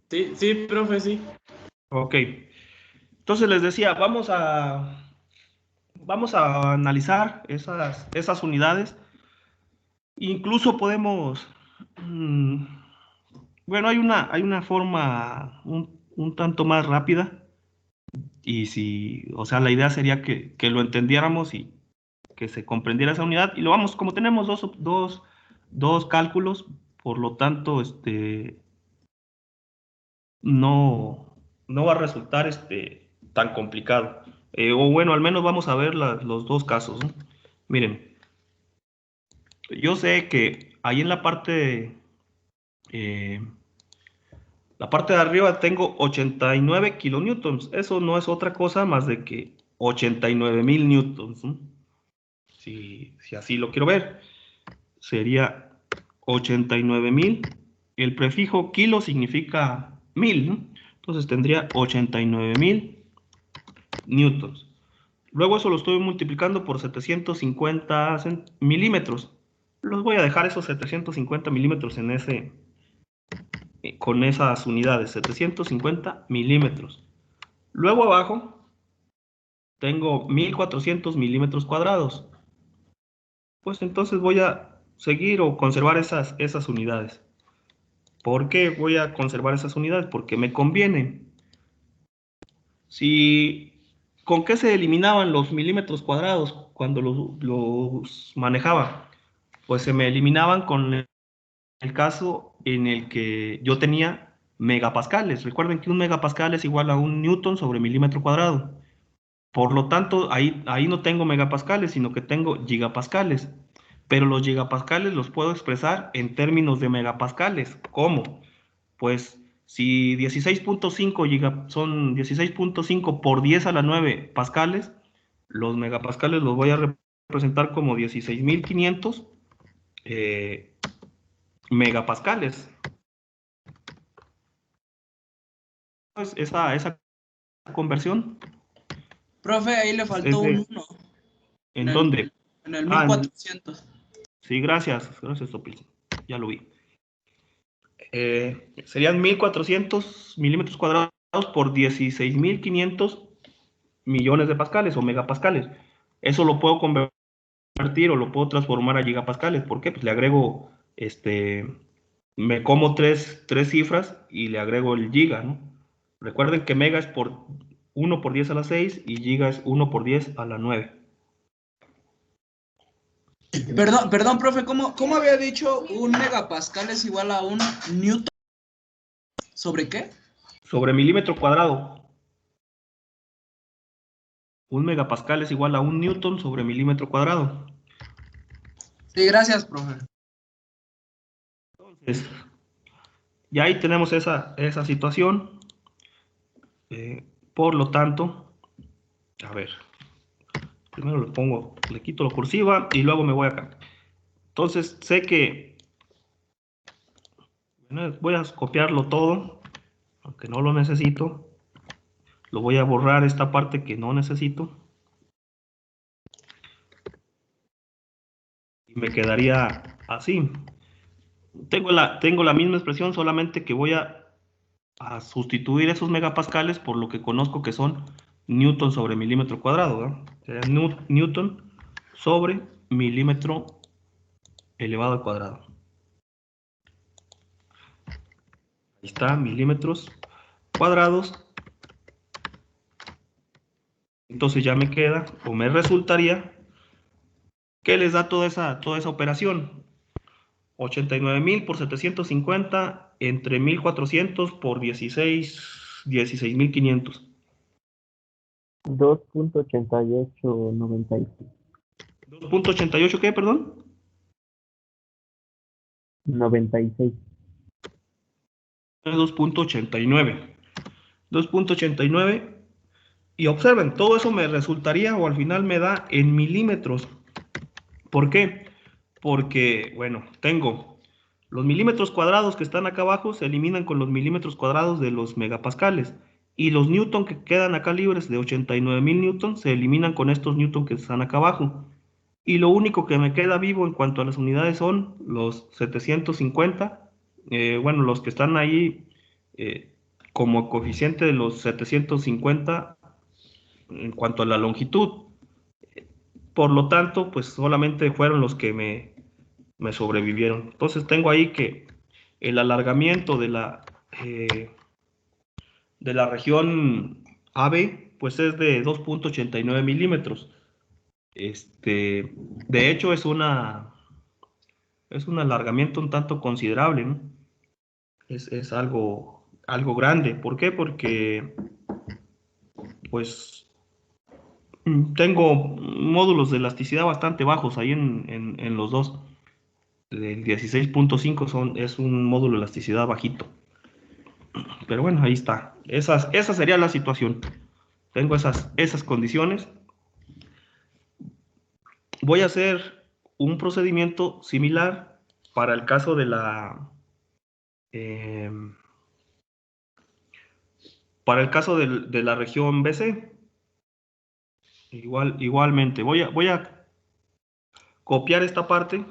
Sí, profe, sí. Ok. Entonces les decía, vamos a analizar esas unidades. Incluso podemos... bueno, hay una forma un tanto más rápida. Y o sea, la idea sería que lo entendiéramos y que se comprendiera esa unidad. Y lo vamos, como tenemos dos cálculos, por lo tanto, no va a resultar tan complicado. O bueno, al menos vamos a ver los dos casos, ¿no? Miren, yo sé que ahí en la parte de arriba tengo 89 kilonewtons. Eso no es otra cosa más de que 89,000 newtons, ¿no? Si así lo quiero ver, sería 89,000. El prefijo kilo significa 1000, ¿no? Entonces tendría 89,000 newtons. Luego eso lo estoy multiplicando por 750 milímetros. Los voy a dejar esos 750 milímetros con esas unidades, 750 milímetros. Luego abajo tengo 1400 milímetros cuadrados. Pues entonces voy a seguir o conservar esas unidades. ¿Por qué voy a conservar esas unidades? Porque me conviene. ¿Con qué se eliminaban los milímetros cuadrados cuando los manejaba? Pues se me eliminaban con el caso en el que yo tenía megapascales. Recuerden que un megapascal es igual a un newton sobre milímetro cuadrado. Por lo tanto, ahí no tengo megapascales, sino que tengo gigapascales. pero los gigapascales los puedo expresar en términos de megapascales. ¿Cómo? Pues si 16.5 son 16.5 por 10 a la 9 pascales, los megapascales los voy a representar como 16.500 megapascales. Pues esa conversión. Profe, ahí le faltó un 1. ¿En dónde? En el 1400. Sí, gracias, Topil. Ya lo vi. Serían 1400 milímetros cuadrados por 16.500 millones de pascales o megapascales. Eso lo puedo convertir o lo puedo transformar a gigapascales. ¿Por qué? Pues le agrego, me como tres cifras y le agrego el giga, ¿no? Recuerden que mega es por 1 por 10 a la 6 y giga es 1 por 10 a la 9. Perdón, profe, ¿cómo había dicho un megapascal es igual a un newton? ¿Sobre qué? Sobre milímetro cuadrado. Un megapascal es igual a un newton sobre milímetro cuadrado. Sí, gracias, profe. Entonces, ya ahí tenemos esa situación. Por lo tanto, a ver, primero le quito la cursiva y luego me voy acá. Entonces, sé que voy a copiarlo todo, aunque no lo necesito. Lo voy a borrar esta parte que no necesito. Y me quedaría así. Tengo la misma expresión, solamente que voy a sustituir esos megapascales por lo que conozco que son newton sobre milímetro cuadrado, ¿no? Sería newton sobre milímetro elevado al cuadrado. Ahí está, milímetros cuadrados. Entonces ya me queda, o me resultaría, que les da toda esa operación. 89.000 por 750 entre 1.400 por 16.500. 2.8896. 2.88, ¿qué, perdón? 96. 2.89. 2.89. Y observen, todo eso me resultaría o al final me da en milímetros. ¿Por qué? Porque, bueno, tengo los milímetros cuadrados que están acá abajo se eliminan con los milímetros cuadrados de los megapascales. Y los newton que quedan acá libres de 89.000 newton se eliminan con estos newton que están acá abajo. Y lo único que me queda vivo en cuanto a las unidades son los 750. Bueno, los que están ahí como coeficiente de los 750 en cuanto a la longitud. Por lo tanto, pues solamente fueron los que me sobrevivieron. Entonces tengo ahí que el alargamiento de la región AB pues es de 2.89 milímetros. De hecho es un alargamiento un tanto considerable, ¿no? Es algo grande. ¿Por qué? Porque pues tengo módulos de elasticidad bastante bajos ahí en los dos. El 16.5 es un módulo de elasticidad bajito. Pero bueno, ahí está. Esa sería la situación. Tengo esas condiciones. Voy a hacer un procedimiento similar para el caso de la región BC. Igualmente, voy a copiar esta parte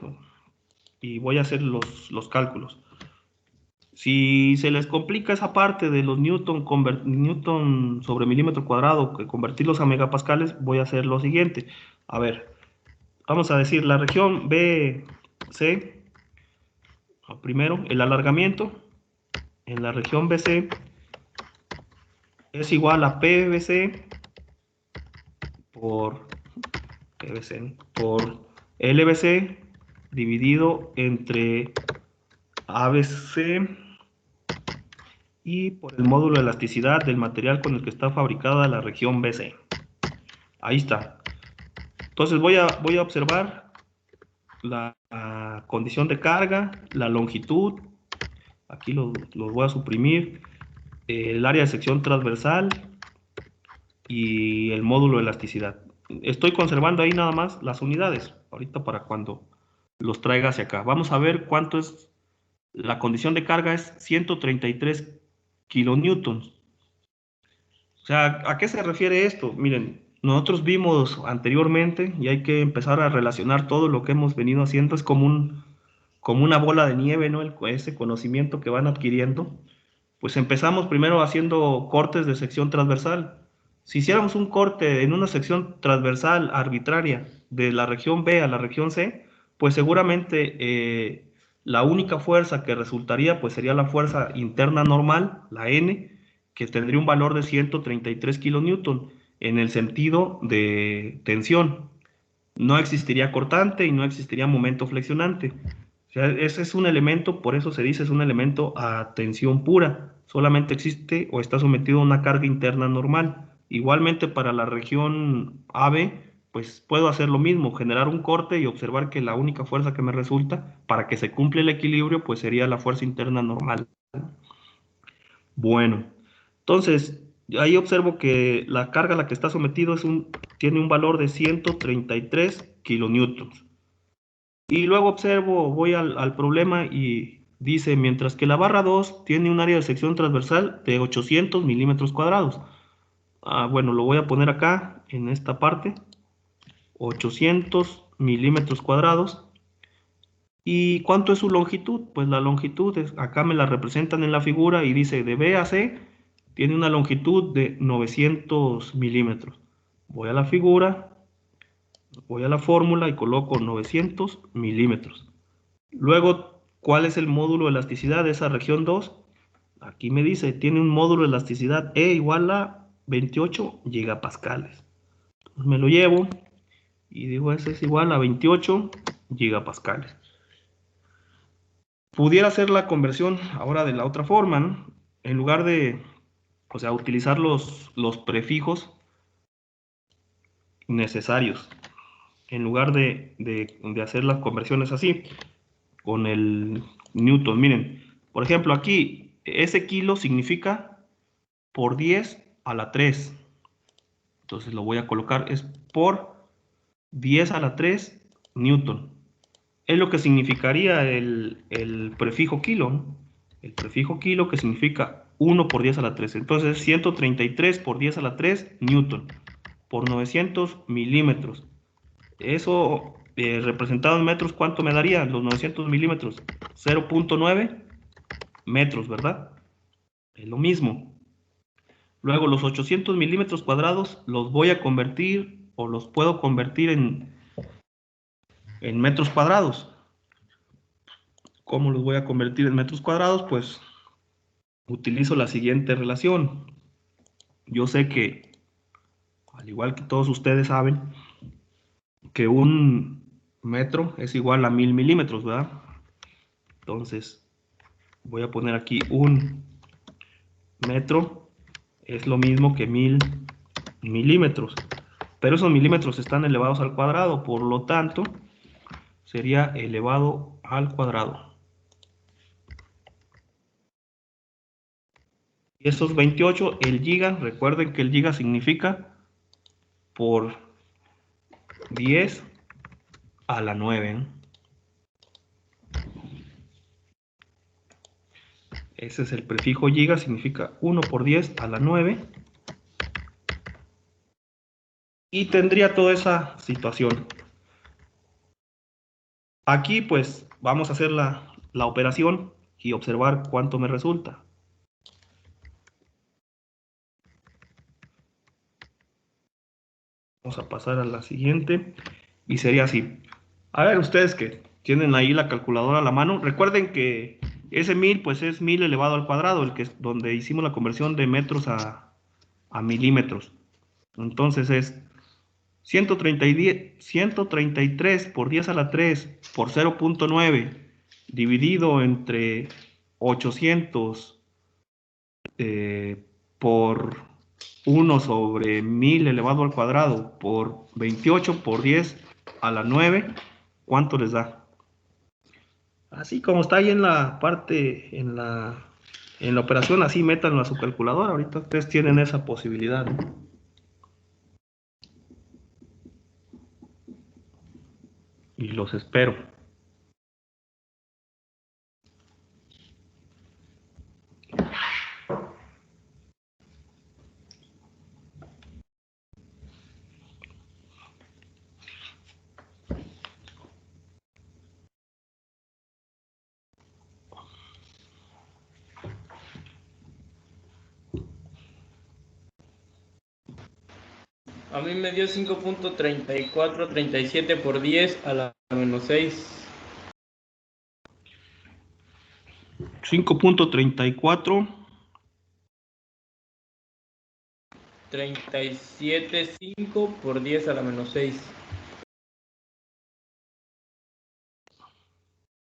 y voy a hacer los cálculos. Si se les complica esa parte de los newton sobre milímetro cuadrado, que convertirlos a megapascales, voy a hacer lo siguiente. A ver, vamos a decir la región BC, primero, el alargamiento en la región BC es igual a PBC por LBC dividido entre ABC y por el módulo de elasticidad del material con el que está fabricada la región BC. Ahí está. Entonces voy a observar la condición de carga, la longitud, aquí los voy a suprimir, el área de sección transversal y el módulo de elasticidad. Estoy conservando ahí nada más las unidades, ahorita para cuando los traiga hacia acá. Vamos a ver cuánto es, la condición de carga es 133 kilonewtons. O sea, ¿a qué se refiere esto? Miren, nosotros vimos anteriormente, y hay que empezar a relacionar todo lo que hemos venido haciendo, es como una bola de nieve, ¿no? Ese conocimiento que van adquiriendo. Pues empezamos primero haciendo cortes de sección transversal. Si hiciéramos un corte en una sección transversal arbitraria de la región B a la región C, pues seguramente la única fuerza que resultaría pues sería la fuerza interna normal, la N, que tendría un valor de 133 kilonewton en el sentido de tensión. No existiría cortante y no existiría momento flexionante. O sea, ese es un elemento, por eso se dice es un elemento a tensión pura. Solamente existe o está sometido a una carga interna normal. Igualmente para la región AB, pues puedo hacer lo mismo, generar un corte y observar que la única fuerza que me resulta para que se cumpla el equilibrio, pues sería la fuerza interna normal. Bueno, entonces ahí observo que la carga a la que está sometido tiene un valor de 133 kilonewtons. Y luego observo, voy al problema y dice, mientras que la barra 2 tiene un área de sección transversal de 800 milímetros cuadrados. Bueno, lo voy a poner acá, en esta parte, 800 milímetros cuadrados. ¿Y cuánto es su longitud? Pues la longitud, acá me la representan en la figura y dice, de B a C, tiene una longitud de 900 milímetros. Voy a la figura, voy a la fórmula y coloco 900 milímetros. Luego, ¿cuál es el módulo de elasticidad de esa región 2? Aquí me dice, tiene un módulo de elasticidad E igual a 28 gigapascales. Entonces me lo llevo y digo, ese es igual a 28 gigapascales. Pudiera hacer la conversión ahora de la otra forma, ¿no? En lugar de, o sea, utilizar los prefijos necesarios. En lugar de hacer las conversiones así, con el Newton. Miren, por ejemplo, aquí ese kilo significa por 10 a la 3. Entonces lo voy a colocar, es por 10 a la 3 Newton. Es lo que significaría el prefijo kilo, ¿no? El prefijo kilo que significa 1 por 10 a la 3. Entonces 133 por 10 a la 3 Newton por 900 milímetros. Eso representado en metros, ¿cuánto me daría? Los 900 milímetros, 0.9 metros, ¿verdad? Es lo mismo. Luego los 800 milímetros cuadrados los voy a convertir o los puedo convertir en metros cuadrados. ¿Cómo los voy a convertir en metros cuadrados? Pues utilizo la siguiente relación. Yo sé que, al igual que todos ustedes saben, que un metro es igual a 1000 milímetros, ¿verdad? Entonces, voy a poner aquí un metro es lo mismo que 1000 milímetros. Pero esos milímetros están elevados al cuadrado, por lo tanto, sería elevado al cuadrado. Y esos 28, el giga, recuerden que el giga significa por 10 a la 9. ¿No? Ese es el prefijo giga, significa 1 por 10 a la 9. Y tendría toda esa situación. Aquí pues vamos a hacer la operación y observar cuánto me resulta. Vamos a pasar a la siguiente y sería así. A ver, ustedes que tienen ahí la calculadora a la mano, recuerden que ese 1000 pues es 1000 elevado al cuadrado, el que es donde hicimos la conversión de metros a milímetros. Entonces es 133 por 10 a la 3 por 0.9 dividido entre 800 por 1 sobre 1000 elevado al cuadrado por 28 por 10 a la 9 ¿cuánto les da? Así como está ahí en la parte, en la operación, así métanlo a su calculadora. Ahorita ustedes tienen esa posibilidad, ¿no? Y los espero. A mí me dio 5.3437 por 10 a la menos 6. 5.34. 37.5 por 10 a la menos 6.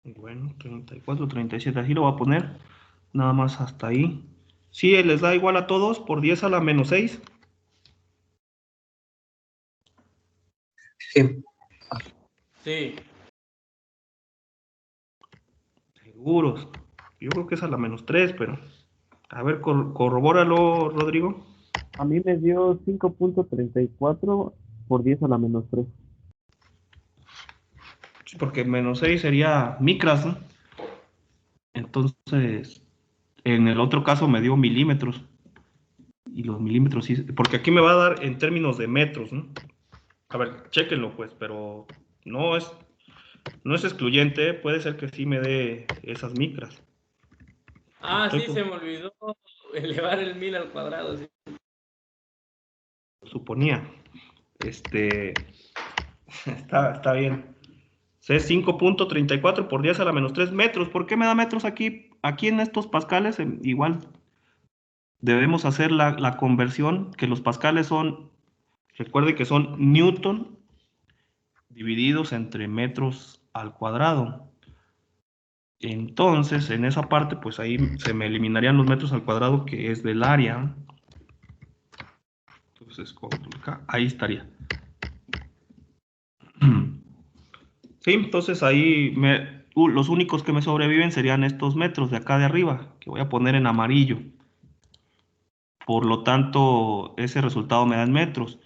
Bueno, 34, 37, así lo voy a poner. Nada más hasta ahí. Sí, les da igual a todos por 10 a la menos 6. Sí. Sí. Seguros. Yo creo que es a la menos 3, pero... A ver, corrobóralo, Rodrigo. A mí me dio 5.34 por 10 a la menos 3. Sí, porque menos 6 sería micras, ¿no? Entonces, en el otro caso me dio milímetros. Y los milímetros sí, porque aquí me va a dar en términos de metros, ¿no? A ver, chéquenlo pues, pero no es excluyente, puede ser que sí me dé esas micras. Ah, sí, se me olvidó elevar el 1000 al cuadrado. Sí. Suponía. Está bien. Es 5.34 por 10 a la menos 3 metros. ¿Por qué me da metros aquí? Aquí en estos pascales, igual debemos hacer la conversión, que los pascales son, recuerde que son newton divididos entre metros al cuadrado. Entonces, en esa parte, pues ahí se me eliminarían los metros al cuadrado que es del área. Entonces, ahí estaría. Sí, entonces ahí los únicos que me sobreviven serían estos metros de acá de arriba, que voy a poner en amarillo. Por lo tanto, ese resultado me da en metros.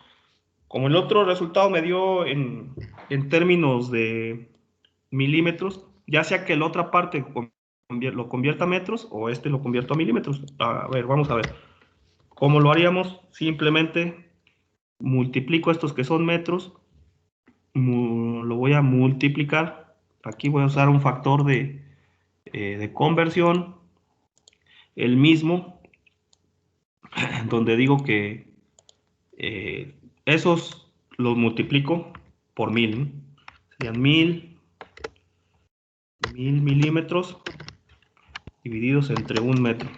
Como el otro resultado me dio en términos de milímetros, ya sea que la otra parte lo convierta a metros o este lo convierto a milímetros. A ver, vamos a ver. ¿Cómo lo haríamos? Simplemente multiplico estos que son metros, lo voy a multiplicar. Aquí voy a usar un factor de conversión, el mismo, donde digo que esos los multiplico por 1000, ¿no? Serían 1000 milímetros divididos entre un metro.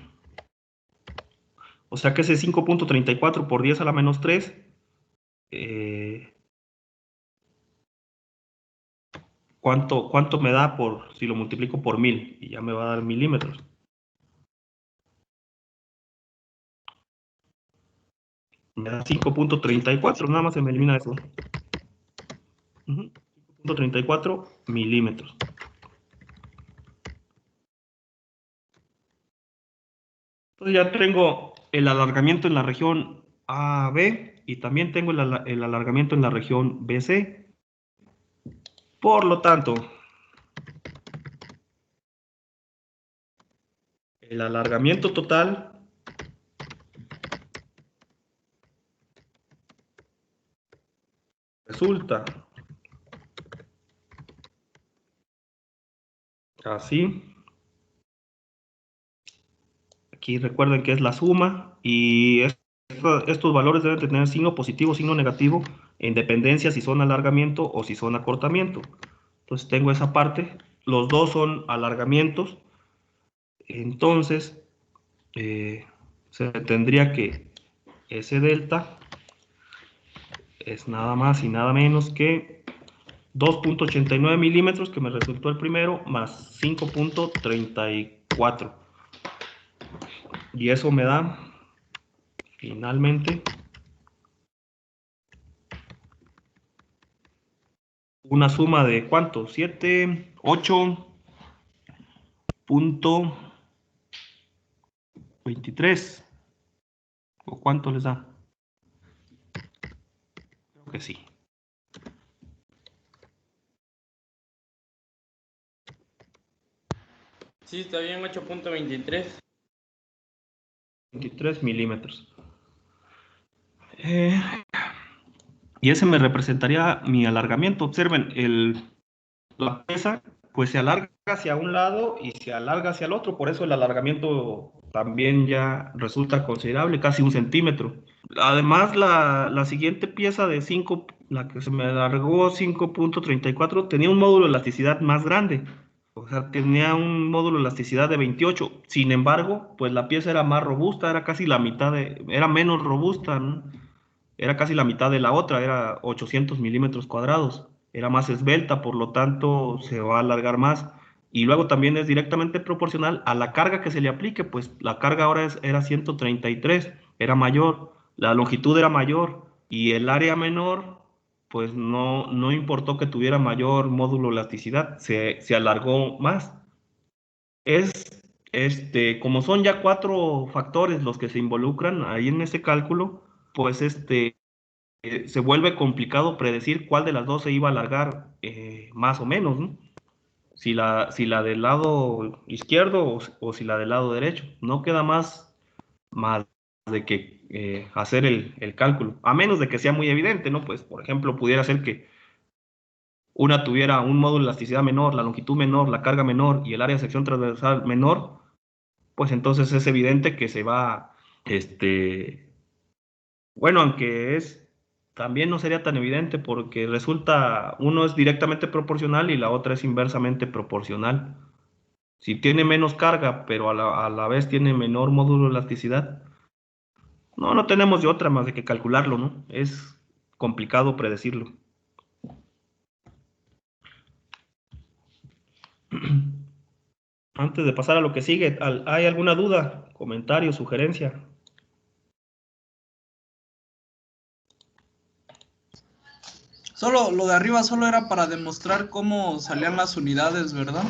O sea que ese 5.34 por 10 a la menos 3, ¿cuánto me da si lo multiplico por 1000? Y ya me va a dar milímetros. Me da 5.34, nada más se me elimina eso. 5.34 milímetros. Entonces ya tengo el alargamiento en la región AB y también tengo el alargamiento en la región BC. Por lo tanto, el alargamiento total resulta así. Aquí recuerden que es la suma y estos valores deben tener signo positivo, signo negativo, en dependencia si son alargamiento o si son acortamiento. Entonces tengo esa parte. Los dos son alargamientos. Entonces, se tendría que ese delta es nada más y nada menos que 2.89 milímetros, que me resultó el primero, más 5.34. Y eso me da, finalmente, una suma de ¿cuánto? 7, 8.23. ¿O cuánto les da? Creo que sí. Sí, está bien, 8.23. 23 milímetros. Y ese me representaría mi alargamiento. Observen, la pieza pues se alarga hacia un lado y se alarga hacia el otro, por eso el alargamiento también ya resulta considerable, casi 1 centímetro. Además, la siguiente pieza de 5, la que se me alargó 5.34, tenía un módulo de elasticidad más grande, o sea, tenía un módulo de elasticidad de 28. Sin embargo, pues la pieza era más robusta, era casi la mitad era menos robusta, ¿no? Era casi la mitad de la otra, era 800 milímetros cuadrados, era más esbelta, por lo tanto se va a alargar más. Y luego también es directamente proporcional a la carga que se le aplique, pues la carga ahora era 133, era mayor, la longitud era mayor y el área menor, pues no importó que tuviera mayor módulo de elasticidad, se alargó más. Como son ya 4 factores los que se involucran ahí en ese cálculo, pues se vuelve complicado predecir cuál de las dos se iba a alargar más o menos, ¿no? Si la del lado izquierdo o si la del lado derecho. No queda más de que hacer el cálculo, a menos de que sea muy evidente, ¿no? Pues, por ejemplo, pudiera ser que una tuviera un módulo de elasticidad menor, la longitud menor, la carga menor y el área de sección transversal menor, pues entonces es evidente que se va, bueno, aunque también no sería tan evidente porque resulta, uno es directamente proporcional y la otra es inversamente proporcional. Si tiene menos carga, pero a la vez tiene menor módulo de elasticidad, no tenemos de otra más de que calcularlo, ¿no? Es complicado predecirlo. Antes de pasar a lo que sigue, ¿hay alguna duda, comentario, sugerencia? Solo lo de arriba solo era para demostrar cómo salían las unidades, ¿verdad?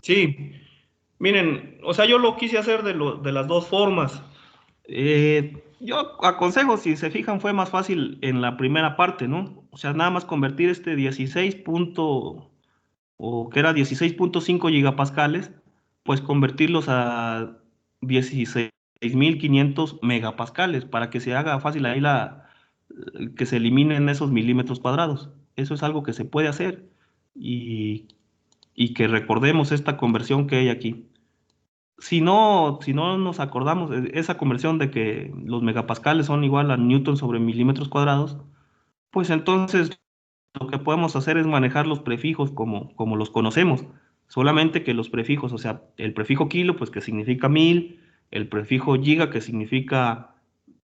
Sí, miren, o sea, yo lo quise hacer de las dos formas. Yo aconsejo, si se fijan, fue más fácil en la primera parte, ¿no? O sea, nada más convertir 16 o que era 16.5 gigapascales, pues convertirlos a 16.500 megapascales para que se haga fácil ahí que se eliminen esos milímetros cuadrados. Eso es algo que se puede hacer y, y que recordemos esta conversión que hay aquí. Si no nos acordamos, esa conversión de que los megapascales son igual a newton sobre milímetros cuadrados, pues entonces lo que podemos hacer es manejar los prefijos como los conocemos. Solamente que los prefijos, o sea, el prefijo kilo, pues que significa 1000, el prefijo giga, que significa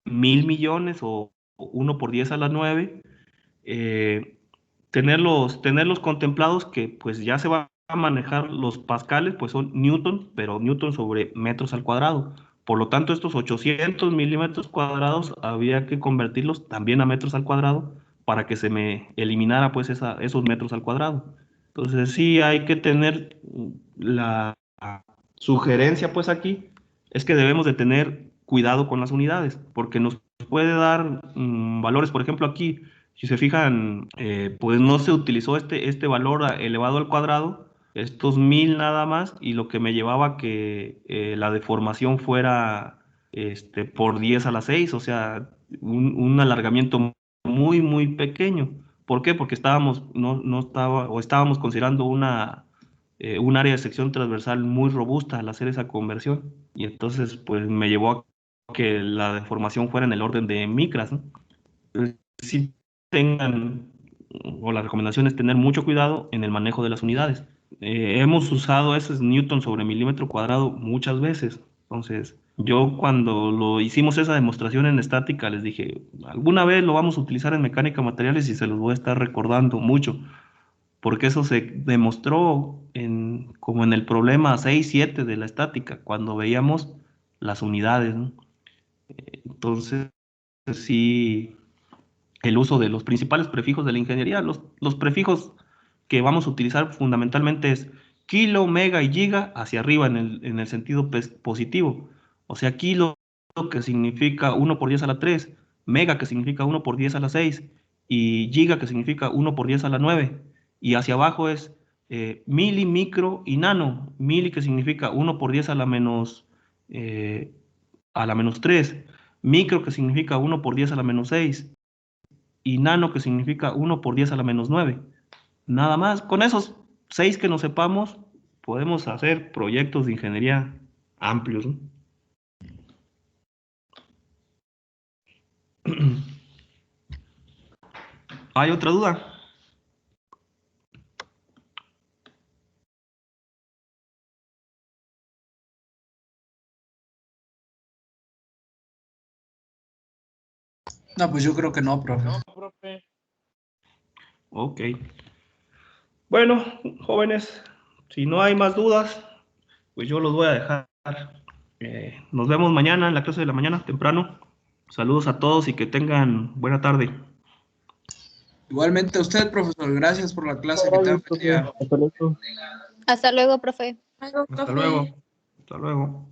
1000 millones o 1 por 10 a la 9, tenerlos contemplados que pues ya se va a manejar los pascales, pues son newton, pero newton sobre metros al cuadrado. Por lo tanto, estos 800 milímetros cuadrados había que convertirlos también a metros al cuadrado para que se me eliminara pues esos metros al cuadrado. Entonces sí hay que tener la sugerencia pues aquí, es que debemos de tener cuidado con las unidades, porque nos puede dar valores, por ejemplo aquí, si se fijan, pues no se utilizó este valor elevado al cuadrado, estos 1000 nada más, y lo que me llevaba a que la deformación fuera por 10 a la 6, o sea, un alargamiento muy, muy pequeño. ¿Por qué? Porque estábamos considerando un área de sección transversal muy robusta al hacer esa conversión, y entonces pues me llevó a que la deformación fuera en el orden de micras, ¿no? Sí tengan, o la recomendación es tener mucho cuidado en el manejo de las unidades. Hemos usado ese newton sobre milímetro cuadrado muchas veces, entonces yo cuando lo hicimos esa demostración en estática les dije, alguna vez lo vamos a utilizar en mecánica de materiales y se los voy a estar recordando mucho, porque eso se demostró como en el problema 6-7 de la estática, cuando veíamos las unidades, ¿no? Entonces sí, el uso de los principales prefijos de la ingeniería. Los prefijos que vamos a utilizar fundamentalmente es kilo, mega y giga hacia arriba en el sentido positivo. O sea, kilo que significa 1 por 10 a la 3, mega que significa 1 por 10 a la 6 y giga que significa 1 por 10 a la 9. Y hacia abajo es mili, micro y nano. Mili que significa 1 por 10 a la menos 3. Micro que significa 1 por 10 a la menos 6 y nano que significa 1 por 10 a la menos 9. Nada más, con esos 6 que nos sepamos, podemos hacer proyectos de ingeniería amplios, ¿no? ¿Hay otra duda? No, pues yo creo que no, profe. No, profe. Ok. Bueno, jóvenes, si no hay más dudas, pues yo los voy a dejar. Nos vemos mañana en la clase de la mañana, temprano. Saludos a todos y que tengan buena tarde. Igualmente a usted, profesor, gracias por la clase. Que tenga Gracias, buen profe. día. Hasta luego. Hasta luego, profe. Hasta luego. Hasta luego.